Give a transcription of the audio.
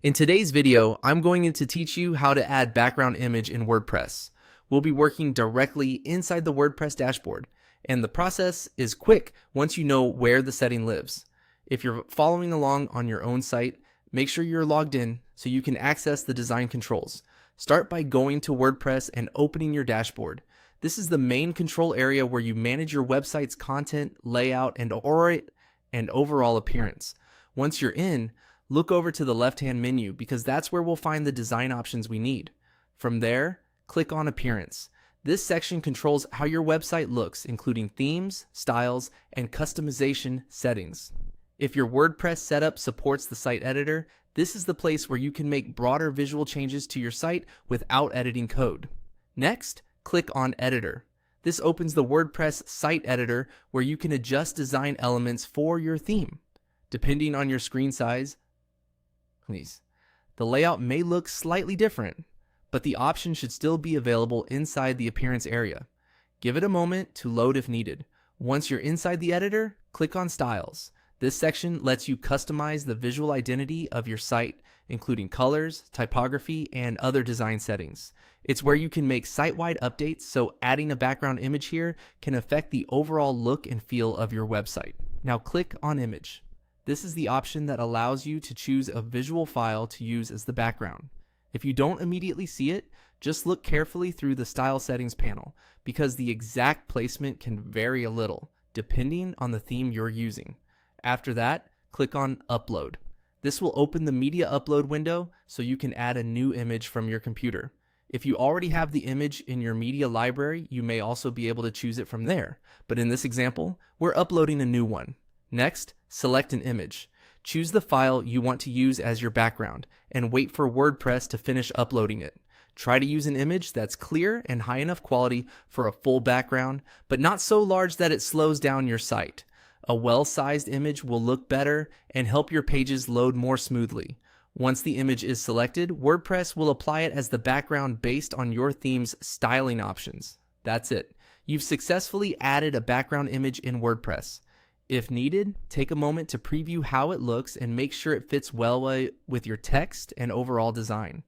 In today's video, I'm going to teach you how to add background image in WordPress. We'll be working directly inside the WordPress dashboard, and the process is quick once you know where the setting lives. If you're following along on your own site, make sure you're logged in so you can access the design controls. Start by going to WordPress and opening your dashboard. This is the main control area where you manage your website's content, layout, and overall appearance. Once you're in, look over to the left-hand menu because that's where we'll find the design options we need. From there, click on Appearance. This section controls how your website looks, including themes, styles, and customization settings. If your WordPress setup supports the site editor, this is the place where you can make broader visual changes to your site without editing code. Next, click on Editor. This opens the WordPress site editor where you can adjust design elements for your theme. Depending on your screen size, the layout may look slightly different, but the option should still be available inside the appearance area. Give it a moment to load if needed. Once you're inside the editor, click on Styles. This section lets you customize the visual identity of your site, including colors, typography, and other design settings. It's where you can make site-wide updates, so adding a background image here can affect the overall look and feel of your website. Now click on Image. This is the option that allows you to choose a visual file to use as the background. If you don't immediately see it, just look carefully through the Style Settings panel because the exact placement can vary a little depending on the theme you're using. After that, click on Upload. This will open the media upload window so you can add a new image from your computer. If you already have the image in your media library, you may also be able to choose it from there. But in this example, we're uploading a new one. Next, select an image. Choose the file you want to use as your background and wait for WordPress to finish uploading it. Try to use an image that's clear and high enough quality for a full background, but not so large that it slows down your site. A well-sized image will look better and help your pages load more smoothly. Once the image is selected, WordPress will apply it as the background based on your theme's styling options. That's it. You've successfully added a background image in WordPress. If needed, take a moment to preview how it looks and make sure it fits well with your text and overall design.